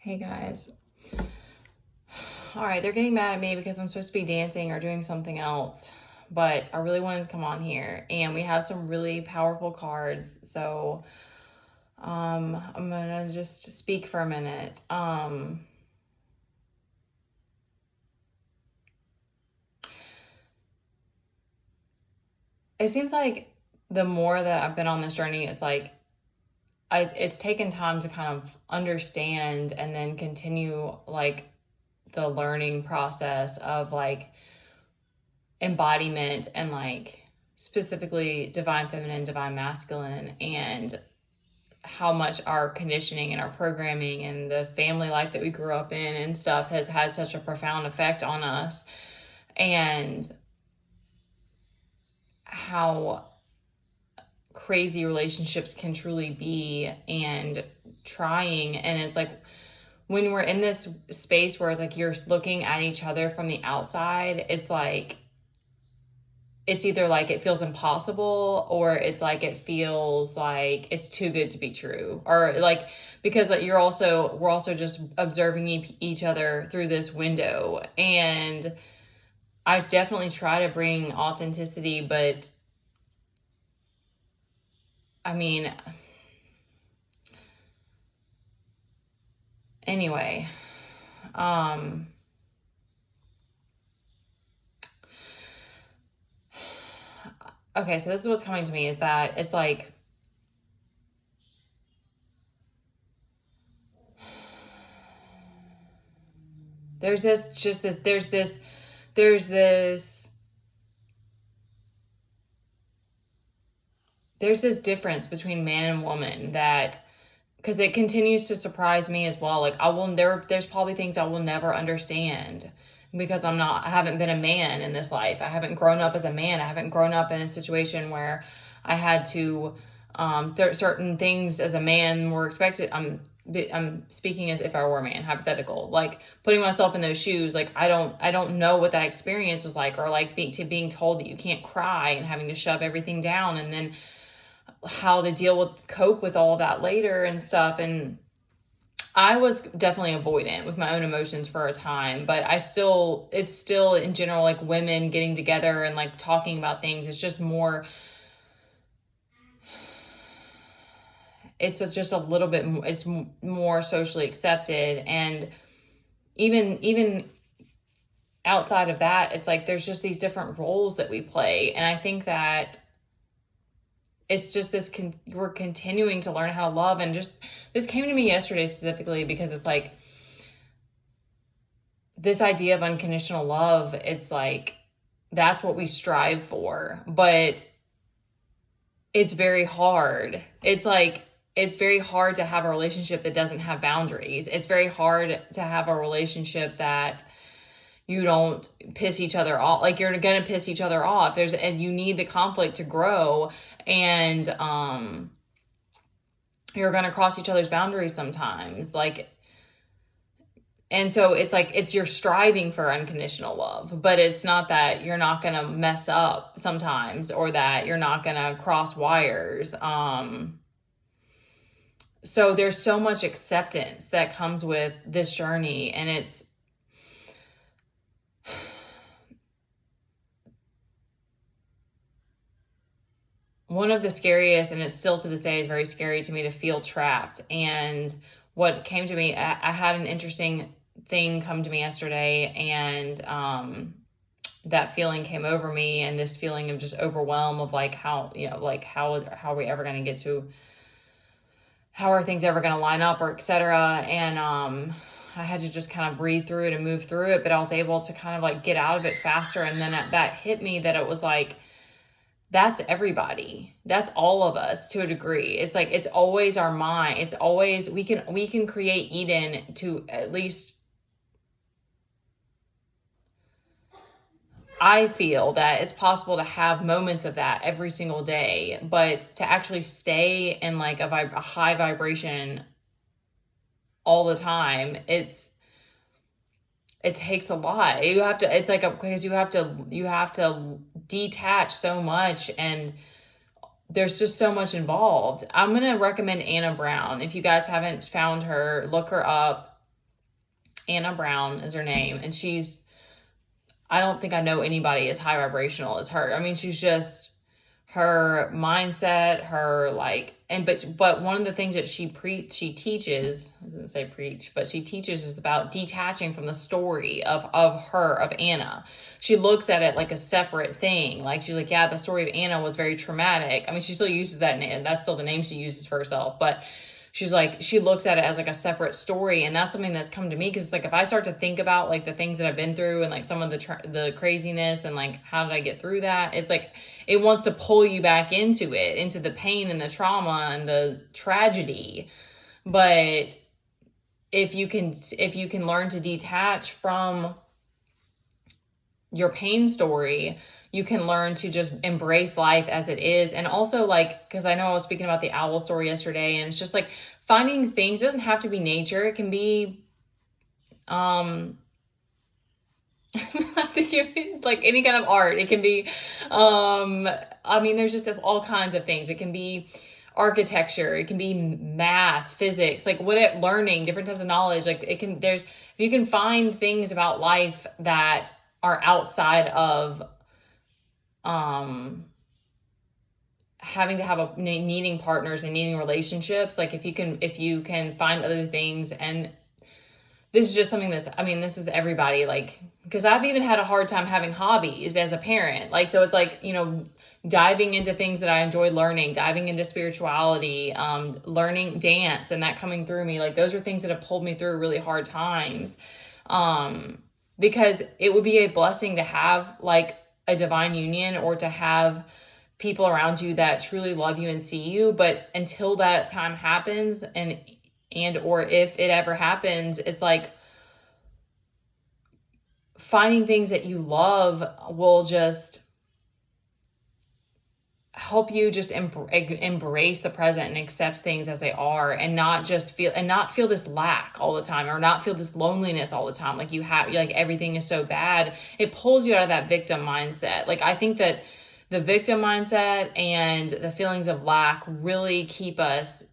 Hey guys. All right, they're getting mad at me because I'm supposed to be dancing or doing something else, but I really wanted to come on here and we have some really powerful cards. So I'm gonna just speak for a minute. It seems like the more that I've been on this journey, it's like it's taken time to kind of understand and then continue like the learning process of like embodiment and like specifically divine feminine, divine masculine, and how much our conditioning and our programming and the family life that we grew up in and stuff has had such a profound effect on us, and how crazy relationships can truly be and trying. And it's like when we're in this space where it's like you're looking at each other from the outside, it's like it's either like it feels impossible or it's like it feels like it's too good to be true, or like because like we're also just observing each other through this window. And I definitely try to bring authenticity, but I mean, anyway, um okay, so this is what's coming to me, is that it's like there's this just this there's this there's this difference between man and woman, that because it continues to surprise me as well. Like there's probably things I will never understand because I haven't been a man in this life. I haven't grown up as a man. I haven't grown up in a situation where I had to certain things as a man were expected. I'm speaking as if I were a man, hypothetical, like putting myself in those shoes. Like I don't know what that experience was like, or like being told that you can't cry and having to shove everything down, and then how to cope with all that later and stuff. And I was definitely avoidant with my own emotions for a time, but it's still in general, like women getting together and like talking about things. It's just more, just a little bit, it's more socially accepted. And even outside of that, it's like, there's just these different roles that we play. And I think that it's just we're continuing to learn how to love. And just this came to me yesterday specifically because it's like this idea of unconditional love, it's like that's what we strive for, but it's very hard. It's very hard to have a relationship that doesn't have boundaries. It's very hard to have a relationship that you don't piss each other off. Like, you're gonna piss each other off. And you need the conflict to grow, and you're gonna cross each other's boundaries sometimes. Like, and so it's like you're striving for unconditional love, but it's not that you're not gonna mess up sometimes, or that you're not gonna cross wires. So there's so much acceptance that comes with this journey, and it's one of the scariest, and it's still to this day is very scary to me, to feel trapped. And what came to me, I had an interesting thing come to me yesterday, and that feeling came over me, and this feeling of just overwhelm of like how, like how are we ever going to get to, how are things ever going to line up, or etc. And I had to just kind of breathe through it and move through it, but I was able to kind of like get out of it faster. And then that hit me that it was like, that's everybody. That's all of us to a degree. It's like, it's always our mind. It's always, we can create Eden to at least, I feel that it's possible to have moments of that every single day, but to actually stay in like a high vibration all the time, it takes a lot. You have to, it's like because you have to detach so much, and there's just so much involved. I'm going to recommend Anna Brown. If you guys haven't found her, look her up. Anna Brown is her name, and I don't think I know anybody as high vibrational as her. I mean, she's just, her mindset, her like, and but one of the things that she teaches, I didn't say preach, but she teaches is about detaching from the story of Anna. She looks at it like a separate thing. Like, she's like, yeah, the story of Anna was very traumatic. I mean, she still uses that name. That's still the name she uses for herself, but she's like, she looks at it as like a separate story. And that's something that's come to me, because it's like, if I start to think about like the things that I've been through and like some of the craziness and like, how did I get through that? It's like, it wants to pull you back into it, into the pain and the trauma and the tragedy. But if you can learn to detach from your pain story, you can learn to just embrace life as it is. And also, like, because I know I was speaking about the owl story yesterday, and it's just like finding things. It doesn't have to be nature. It can be I think like any kind of art. It can be I mean, there's just all kinds of things. It can be architecture, it can be math, physics, like learning different types of knowledge. Like, if you can find things about life that are outside of having to have needing partners and needing relationships. Like, if you can find other things. And this is just something this is everybody, like, because I've even had a hard time having hobbies as a parent. Like, so it's like, diving into things that I enjoy learning, diving into spirituality, learning dance, and that coming through me. Like, those are things that have pulled me through really hard times. Because it would be a blessing to have like a divine union, or to have people around you that truly love you and see you. But until that time happens, or if it ever happens, it's like finding things that you love will just help you just embrace the present and accept things as they are, and not feel this lack all the time, or not feel this loneliness all the time. Like, like everything is so bad. It pulls you out of that victim mindset. Like, I think that the victim mindset and the feelings of lack really keep us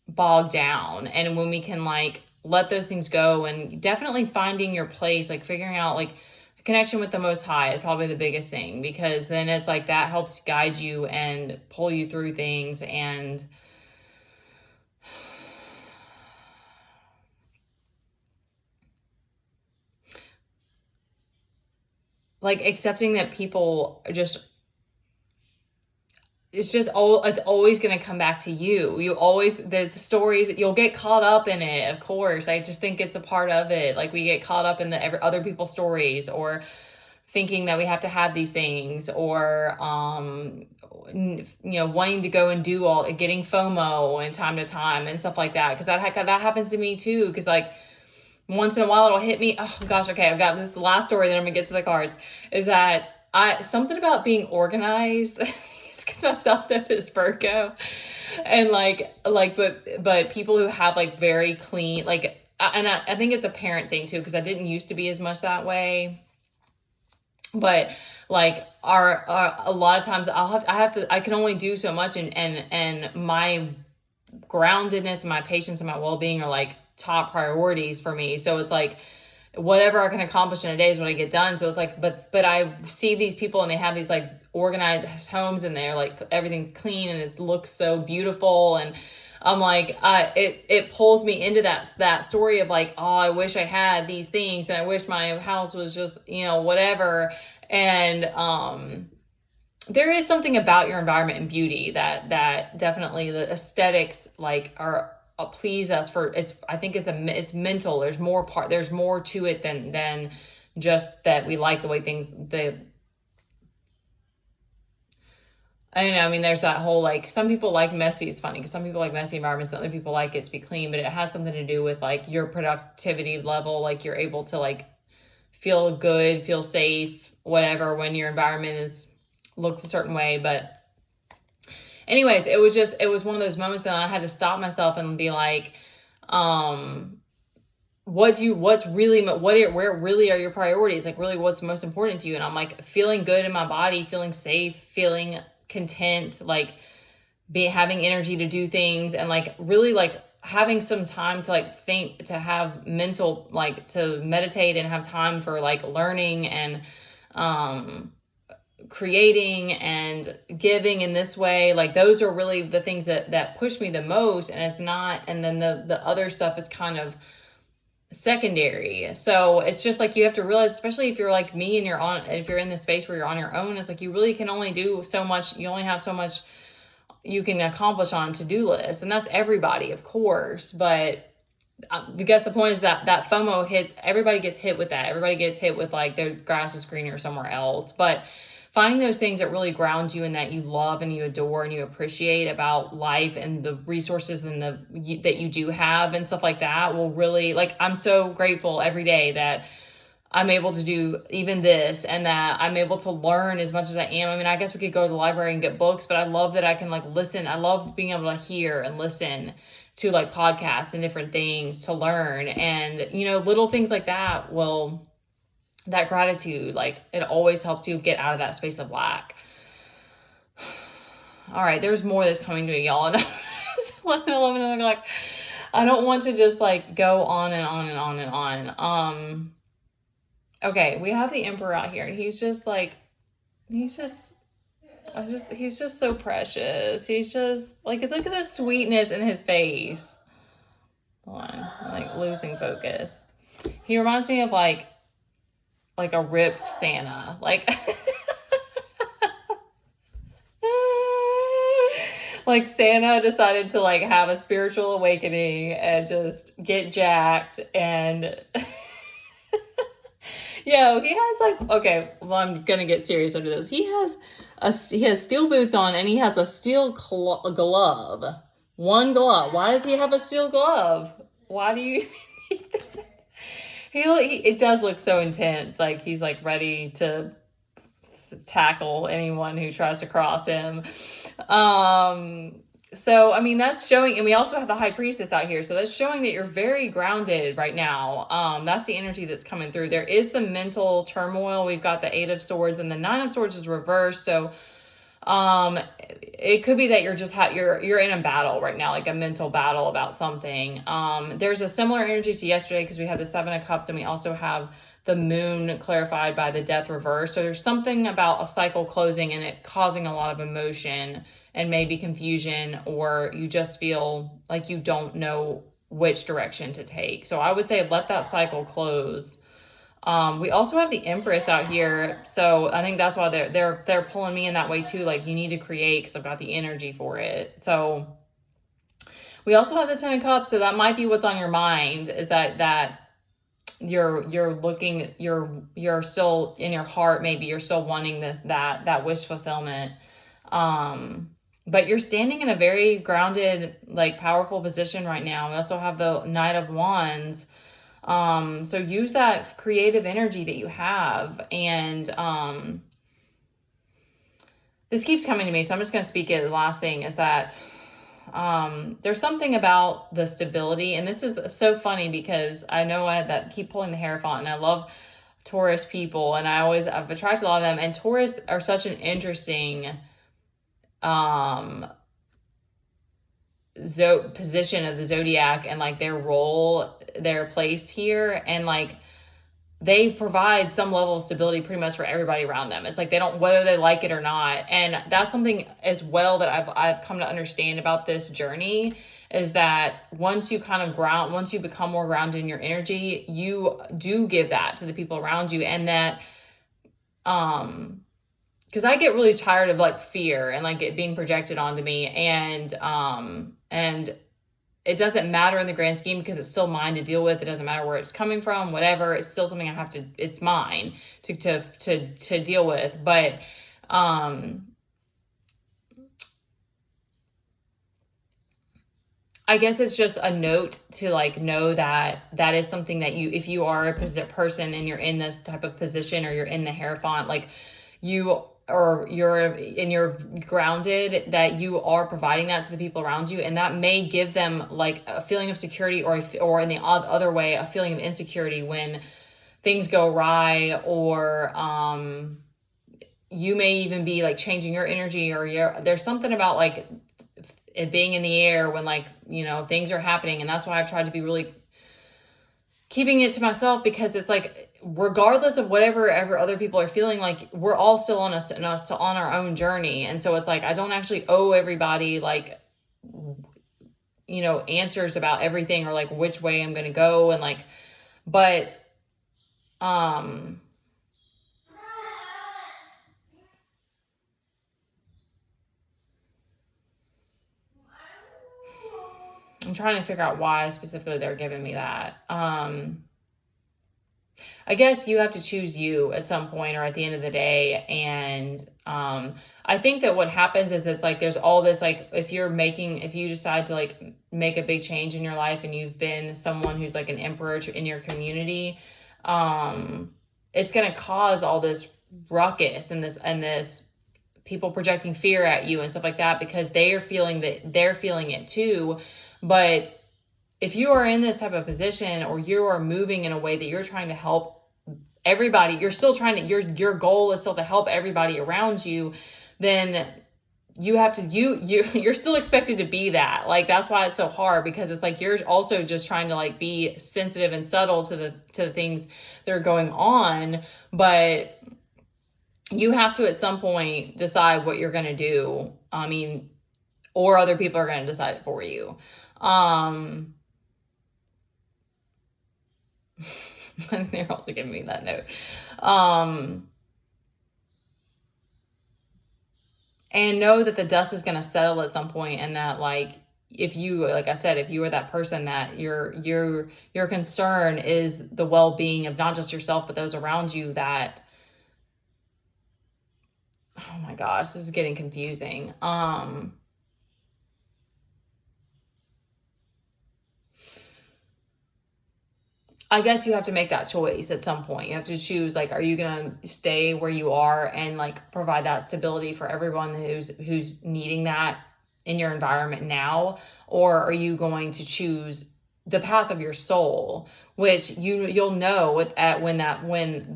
bogged down. And when we can like let those things go, and definitely finding your place, like figuring out like connection with the Most High is probably the biggest thing, because then it's like that helps guide you and pull you through things. And like accepting that people just, it's always going to come back to you. The stories, you'll get caught up in it. Of course. I just think it's a part of it. Like, we get caught up in other people's stories, or thinking that we have to have these things, or, wanting to go and do getting FOMO in time to time and stuff like that. Cause that happens to me too. Cause like once in a while it'll hit me. Oh gosh. Okay. I've got the last story that I'm gonna get to the cards, is that something about being organized. Because my South is Virgo, and but people who have like very clean, like, and I think it's a parent thing too, because I didn't used to be as much that way. But like a lot of times I can only do so much, and my groundedness and my patience and my well-being are like top priorities for me. So it's like, whatever I can accomplish in a day is what I get done. So it's like, but I see these people and they have these like organized homes, and they're like everything clean and it looks so beautiful. And I'm like, it pulls me into that story of like, oh, I wish I had these things, and I wish my house was just, whatever. And, there is something about your environment and beauty that definitely the aesthetics like please us for. I think it's mental. There's more to it than just that we like the way I don't know. I mean, there's that whole, like, some people like messy. It's funny because some people like messy environments. Other people like it to be clean, but it has something to do with like your productivity level. Like, you're able to like feel good, feel safe, whatever, when your environment looks a certain way. But anyways, it was one of those moments that I had to stop myself and be like, where really are your priorities? Like, really, what's most important to you? And I'm like, feeling good in my body, feeling safe, feeling content, like having energy to do things, and like really like having some time to like think, to have mental, like to meditate and have time for like learning and creating and giving in this way, like those are really the things that push me the most. And it's not, and then the other stuff is kind of secondary. So it's just like, you have to realize, especially if you're like me and if you're in the space where you're on your own, it's like you really can only do so much. You only have so much you can accomplish on a to-do list, and that's everybody, of course. But I guess the point is that FOMO hits, everybody gets hit with that. Everybody gets hit with like their grass is greener somewhere else. But finding those things that really ground you and that you love and you adore and you appreciate about life and the resources and that you do have and stuff like that will really, like, I'm so grateful every day that I'm able to do even this, and that I'm able to learn as much as I am. I mean, I guess we could go to the library and get books, but I love that I can like listen. I love being able to hear and listen to like podcasts and different things to learn. And, little things like that that gratitude, like it always helps you get out of that space of lack. All right, there's more that's coming to me, y'all. And like, I don't want to just like go on and on and on and on. Okay, we have the Emperor out here, and he's just so precious. He's just like, look at the sweetness in his face. Hold on, I'm like losing focus. He reminds me of like a ripped Santa, like like Santa decided to like have a spiritual awakening and just get jacked. And yeah, he has like, okay, well, I'm gonna get serious after this. He has steel boots on, and he has a steel glove. One glove. Why does he have a steel glove? Why do you need that? It does look so intense. Like he's like ready to tackle anyone who tries to cross him. So, I mean, that's showing, and we also have the High Priestess out here. So that's showing that you're very grounded right now. That's the energy that's coming through. There is some mental turmoil. We've got the 8 of Swords, and the 9 of Swords is reversed. So, it could be that you're just you're in a battle right now, like a mental battle about something. There's a similar energy to yesterday because we have the 7 of Cups, and we also have the Moon clarified by the Death reverse. So there's something about a cycle closing and it causing a lot of emotion and maybe confusion, or you just feel like you don't know which direction to take. So I would say let that cycle close. We also have the Empress out here. So I think that's why they're pulling me in that way too. Like you need to create, because I've got the energy for it. So we also have the 10 of Cups. So that might be what's on your mind, is that you're looking, you're still in your heart, maybe you're still wanting that wish fulfillment. But you're standing in a very grounded, like powerful position right now. We also have the Knight of Wands. So use that creative energy that you have. And, this keeps coming to me, so I'm just going to speak it. The last thing is that, there's something about the stability, and this is so funny because I know I keep pulling the Hierophant, and I love Taurus people, and I've attracted a lot of them, and Taurus are such an interesting, position of the zodiac, and like their role, their place here, and like they provide some level of stability pretty much for everybody around them. It's like they don't, whether they like it or not. And that's something as well that I've come to understand about this journey, is that once you become more grounded in your energy, you do give that to the people around you. And that, because I get really tired of like fear and like it being projected onto me, and it doesn't matter in the grand scheme because it's still mine to deal with. It doesn't matter where it's coming from, whatever. It's still something it's mine to deal with. But, I guess it's just a note to like know that is something that if you are a person and you're in this type of position, or you're in the Hierophant, like you're grounded, that you are providing that to the people around you, and that may give them like a feeling of security, or in the other way, a feeling of insecurity when things go awry, or you may even be like changing your energy, or there's something about like it being in the air when, like, you know, things are happening. And that's why I've tried to be really keeping it to myself, because it's like, regardless of whatever ever other people are feeling, like, we're all still on on our own journey. And so it's like, I don't actually owe everybody, like, you know, answers about everything, or like which way I'm going to go. And like, but, I'm trying to figure out why specifically they're giving me that. I guess you have to choose you at some point, or at the end of the day. And I think that what happens is, it's like, there's all this, like, if you decide to like make a big change in your life, and you've been someone who's like an emperor in your community, it's going to cause all this ruckus and this people projecting fear at you and stuff like that, because they're feeling it too. But if you are in this type of position, or you are moving in a way that you're trying to help everybody, you're still trying to, your goal is still to help everybody around you, then you have to, you're still expected to be that. Like, that's why it's so hard, because it's like, you're also just trying to like be sensitive and subtle to the things that are going on. But you have to, at some point, decide what you're going to do. I mean, or other people are going to decide it for you. They're also giving me that note. And know that the dust is going to settle at some point, and that, like, if you, like I said, if you are that person that your concern is the well-being of not just yourself, but those around you, that, oh my gosh, this is getting confusing. I guess you have to make that choice at some point. You have to choose, like, are you going to stay where you are and like provide that stability for everyone who's needing that in your environment now? Or are you going to choose the path of your soul, which you'll know when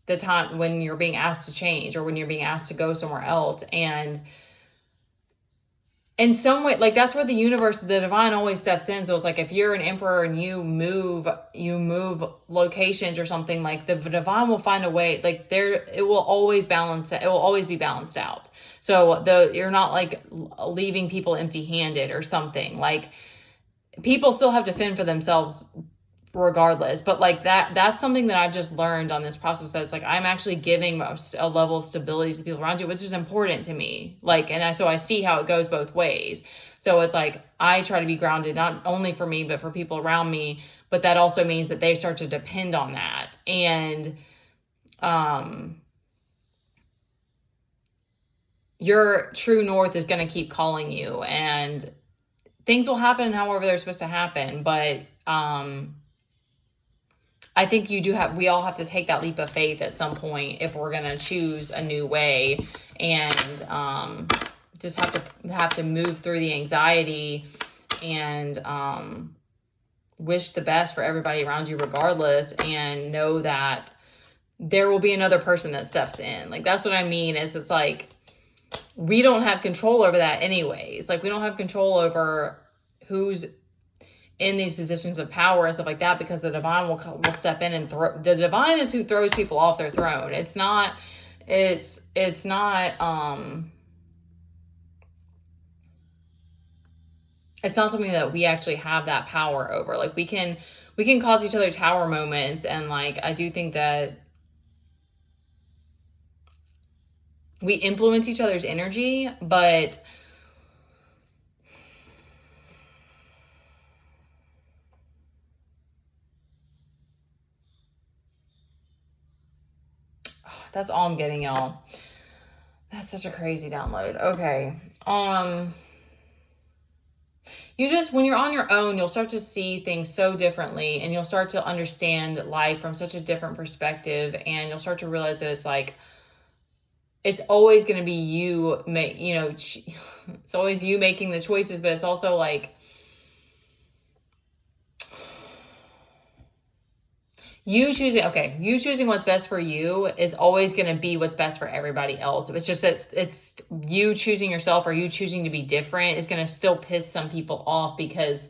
the time when you're being asked to change, or when you're being asked to go somewhere else. And in some way, like, that's where the universe, the divine, always steps in. So it's like, if you're an emperor and you move locations or something, like, the divine will find a way, like, it will always be balanced out. So you're not like leaving people empty handed or something. Like, people still have to fend for themselves regardless. But like, that's something that I've just learned on this process, that it's like, I'm actually giving a level of stability to the people around you, which is important to me. Like, so I see how it goes both ways. So it's like, I try to be grounded, not only for me, but for people around me. But that also means that they start to depend on that. And, your true north is going to keep calling you, and things will happen however they're supposed to happen. But, I think we all have to take that leap of faith at some point, if we're going to choose a new way, and just have to move through the anxiety, and wish the best for everybody around you regardless, and know that there will be another person that steps in. Like, that's what I mean, is it's like, we don't have control over that anyways. Like, we don't have control over who's in these positions of power and stuff like that, because the divine will step in and the divine is who throws people off their throne. It's not something that we actually have that power over. Like, we can cause each other tower moments. And like, I do think that we influence each other's energy, but that's all I'm getting, y'all. That's such a crazy download. Okay. When you're on your own, you'll start to see things so differently, and you'll start to understand life from such a different perspective. And you'll start to realize that it's like, it's always going to be you, it's always you making the choices, but it's also like, you choosing what's best for you is always going to be what's best for everybody else. It's just it's you choosing yourself or you choosing to be different is going to still piss some people off, because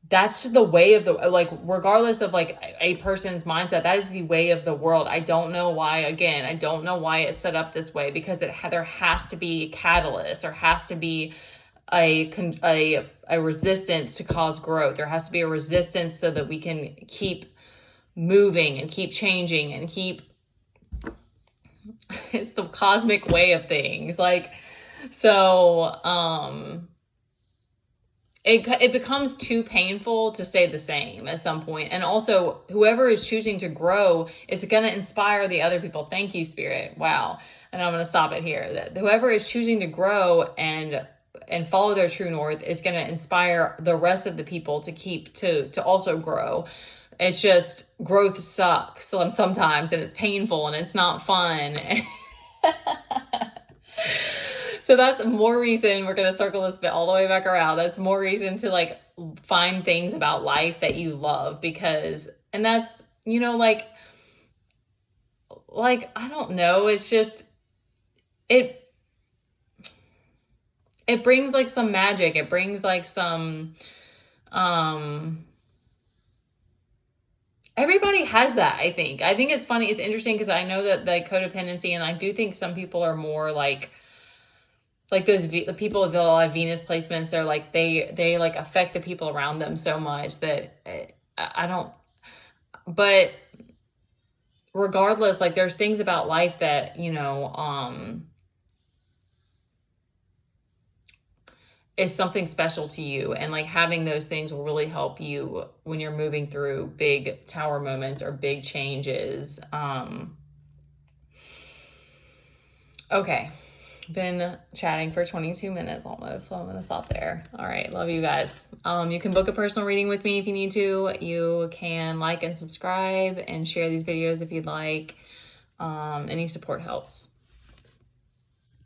that's the way of the, like, regardless of like a person's mindset, that is the way of the world. I don't know why, again, I don't know why it's set up this way, because there has to be a catalyst. There has to be a resistance to cause growth. There has to be a resistance so that we can keep moving and keep changing and keep, it's the cosmic way of things. Like, so, it becomes too painful to stay the same at some point. And also, whoever is choosing to grow is going to inspire the other people. Thank you, Spirit. Wow. And I'm going to stop it here. That whoever is choosing to grow and follow their true north is going to inspire the rest of the people to also grow. It's just, growth sucks sometimes, and it's painful and it's not fun. So that's more reason, we're going to circle this bit all the way back around. That's more reason to like find things about life that you love, because, and that's, you know, like, I don't know. It's just, it brings like some magic. It brings like some, everybody has that, I think. I think it's funny. It's interesting because I know that like codependency, and I do think some people are more like those people with a lot of Venus placements, they're like, they like affect the people around them so much that I don't, but regardless, like there's things about life that, you know, is something special to you. And like having those things will really help you when you're moving through big tower moments or big changes. Okay. Been chatting for 22 minutes almost, so I'm gonna stop there. All right, love you guys. You can book a personal reading with me if you need to. You can like and subscribe and share these videos if you'd like. Any support helps.